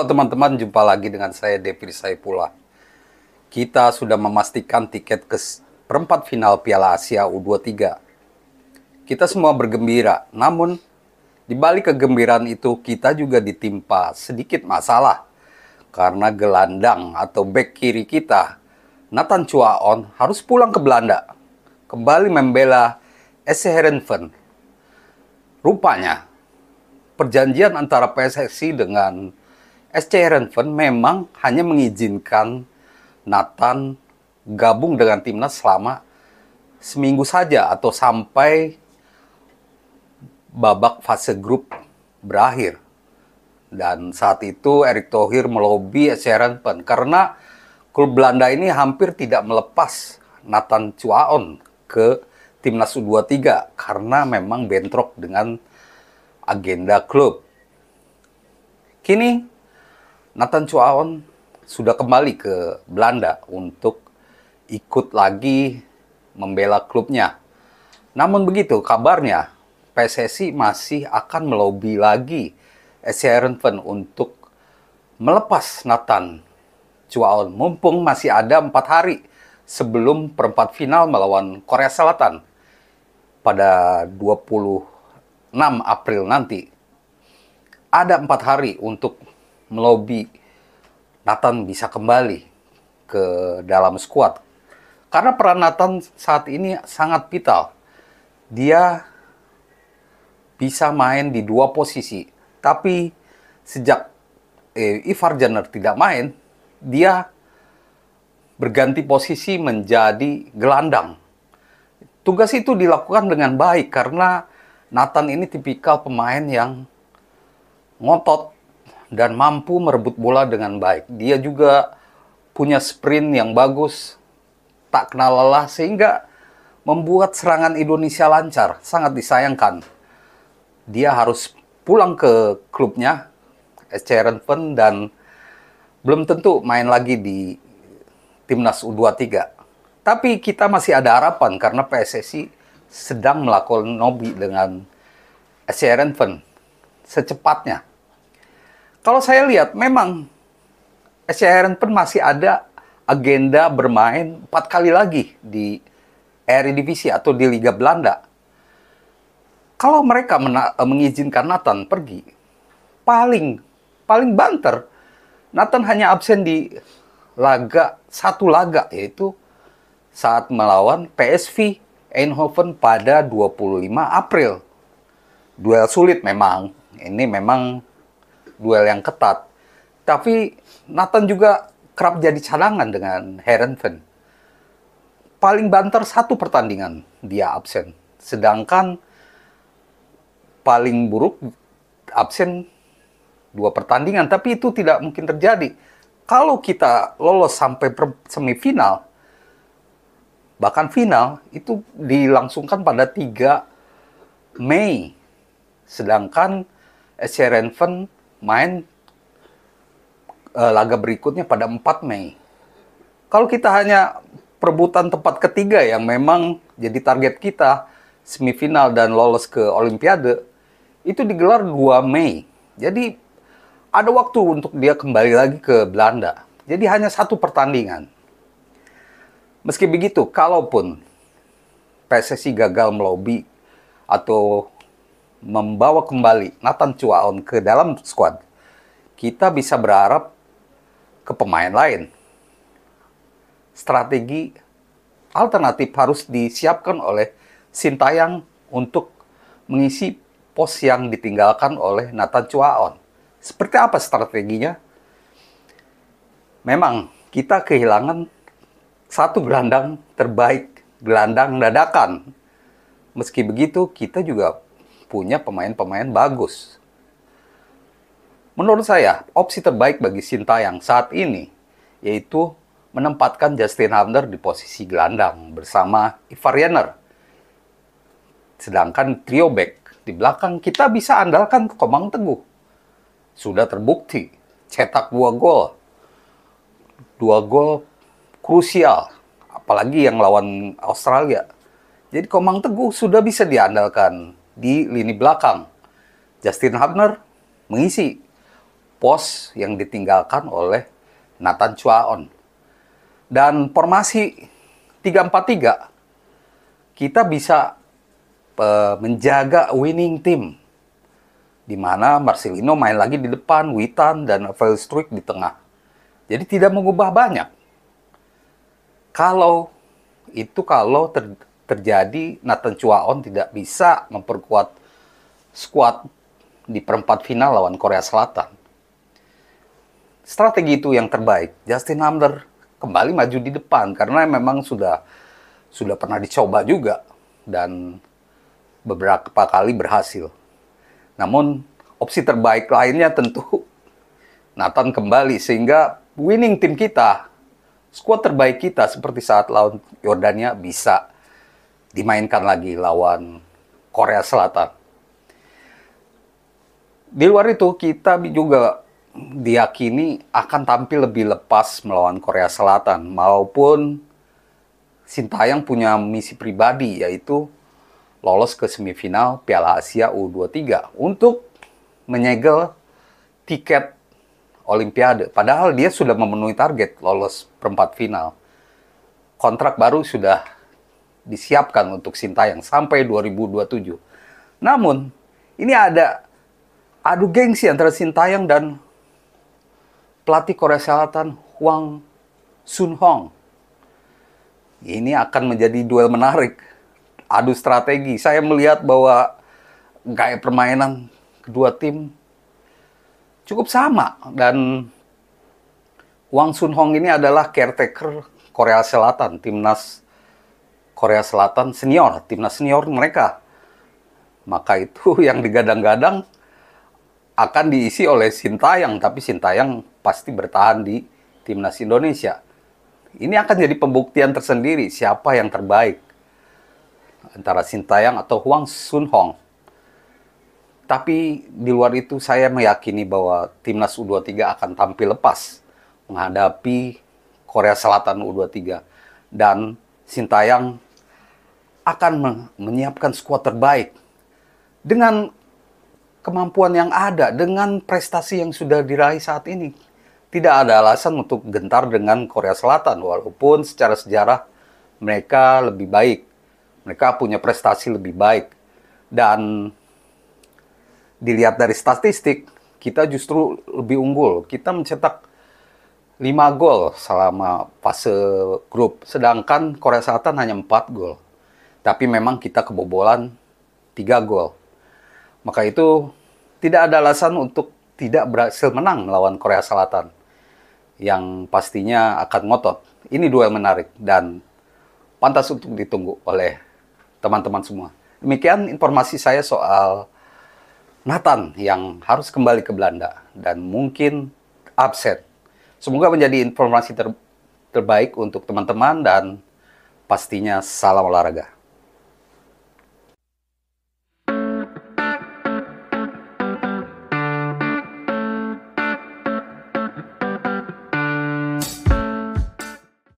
Halo teman-teman, jumpa lagi dengan saya Devri Saipullah. Kita sudah memastikan tiket ke perempat final Piala Asia U23. Kita semua bergembira, namun di balik kegembiraan itu kita juga ditimpa sedikit masalah. Karena gelandang atau bek kiri kita, Nathan Chuaon, harus pulang ke Belanda. Kembali membela SC Heerenveen. Rupanya, perjanjian antara PSSI dengan SC Heerenveen memang hanya mengizinkan Nathan gabung dengan timnas selama seminggu saja atau sampai babak fase grup berakhir. Dan saat itu Erick Thohir melobi SC Heerenveen karena klub Belanda ini hampir tidak melepas Nathan Chuaon ke timnas U23 karena memang bentrok dengan agenda klub. Kini Nathan Chuaon sudah kembali ke Belanda untuk ikut lagi membela klubnya. Namun begitu kabarnya PSSI masih akan melobi lagi SC Heerenveen untuk melepas Nathan Chuaon mumpung masih ada 4 hari sebelum perempat final melawan Korea Selatan pada 26 April nanti. Ada 4 hari untuk melobi Nathan bisa kembali ke dalam skuad. Karena peran Nathan saat ini sangat vital. Dia bisa main di 2 posisi. Tapi sejak Ivar Jenner tidak main, dia berganti posisi menjadi gelandang. Tugas itu dilakukan dengan baik karena Nathan ini tipikal pemain yang ngotot dan mampu merebut bola dengan baik. Dia juga punya sprint yang bagus, tak kenal lelah, sehingga membuat serangan Indonesia lancar. Sangat disayangkan. Dia harus pulang ke klubnya, SC Heerenveen, dan belum tentu main lagi di timnas U23. Tapi kita masih ada harapan karena PSSI sedang melakukan lobby dengan SC Heerenveen secepatnya. Kalau saya lihat, memang SC Heerenveen masih ada agenda bermain 4 kali lagi di Eredivisie atau di Liga Belanda. Kalau mereka mengizinkan Nathan pergi, paling banter, Nathan hanya absen di satu laga, yaitu saat melawan PSV Eindhoven pada 25 April. Duel sulit memang, ini memang duel yang ketat. Tapi Nathan juga kerap jadi cadangan dengan Heerenveen. Paling banter 1 pertandingan dia absen. Sedangkan paling buruk absen 2 pertandingan. Tapi itu tidak mungkin terjadi. Kalau kita lolos sampai semifinal, bahkan final, itu dilangsungkan pada 3 Mei. Sedangkan SC Heerenveen main laga berikutnya pada 4 Mei. Kalau kita hanya perebutan tempat ketiga yang memang jadi target kita, semifinal dan lolos ke Olimpiade, itu digelar 2 Mei. Jadi ada waktu untuk dia kembali lagi ke Belanda. Jadi hanya 1 pertandingan. Meski begitu, kalaupun PSSI gagal melobi atau membawa kembali Nathan Chuaon ke dalam skuad, kita bisa berharap ke pemain lain. Strategi alternatif harus disiapkan oleh Sintayong untuk mengisi pos yang ditinggalkan oleh Nathan Chuaon. Seperti apa strateginya? Memang kita kehilangan 1 gelandang terbaik, gelandang dadakan. Meski begitu, kita juga punya pemain-pemain bagus. Menurut saya, opsi terbaik bagi Sintayong saat ini yaitu menempatkan Justin Hubner di posisi gelandang bersama Ivar Jenner. Sedangkan trio back di belakang kita bisa andalkan Komang Teguh. Sudah terbukti cetak 2 gol. 2 gol krusial, apalagi yang lawan Australia. Jadi Komang Teguh sudah bisa diandalkan di lini belakang. Justin Hubner mengisi pos yang ditinggalkan oleh Nathan Chuaon. Dan formasi 3-4-3, kita bisa menjaga winning team, di mana Marcelino main lagi di depan, Witan dan Veldstruik di tengah. Jadi tidak mengubah banyak. Kalau terjadi Nathan Chuaon tidak bisa memperkuat skuad di perempat final lawan Korea Selatan. Strategi itu yang terbaik. Justin Hamner kembali maju di depan karena memang sudah pernah dicoba juga dan beberapa kali berhasil. Namun opsi terbaik lainnya tentu Nathan kembali, sehingga winning tim kita, skuad terbaik kita seperti saat lawan Yordania bisa dimainkan lagi lawan Korea Selatan. Di luar itu, kita juga diyakini akan tampil lebih lepas melawan Korea Selatan, maupun Sintayong punya misi pribadi, yaitu lolos ke semifinal Piala Asia U23 untuk menyegel tiket Olimpiade. Padahal dia sudah memenuhi target lolos perempat final. Kontrak baru sudah disiapkan untuk Sintayong sampai 2027. Namun, ini ada adu gengsi antara Sintayong dan pelatih Korea Selatan Hwang Sun-hong. Ini akan menjadi duel menarik, adu strategi. Saya melihat bahwa gaya permainan kedua tim cukup sama, dan Hwang Sun-hong ini adalah caretaker Korea Selatan, timnas Korea Selatan senior, timnas senior mereka. Maka itu yang digadang-gadang akan diisi oleh Sintayong, tapi Sintayong pasti bertahan di timnas Indonesia. Ini akan jadi pembuktian tersendiri siapa yang terbaik antara Sintayong atau Hwang Sun-hong. Tapi di luar itu saya meyakini bahwa timnas U23 akan tampil lepas menghadapi Korea Selatan U23. Dan Sintayong akan menyiapkan skuad terbaik dengan kemampuan yang ada, dengan prestasi yang sudah diraih saat ini. Tidak ada alasan untuk gentar dengan Korea Selatan, walaupun secara sejarah mereka lebih baik. Mereka punya prestasi lebih baik. Dan dilihat dari statistik, kita justru lebih unggul. Kita mencetak 5 gol selama fase grup, sedangkan Korea Selatan hanya 4 gol. Tapi memang kita kebobolan 3 gol. Maka itu tidak ada alasan untuk tidak berhasil menang melawan Korea Selatan, yang pastinya akan ngotot. Ini duel menarik dan pantas untuk ditunggu oleh teman-teman semua. Demikian informasi saya soal Nathan yang harus kembali ke Belanda dan mungkin absen. Semoga menjadi informasi terbaik untuk teman-teman, dan pastinya salam olahraga.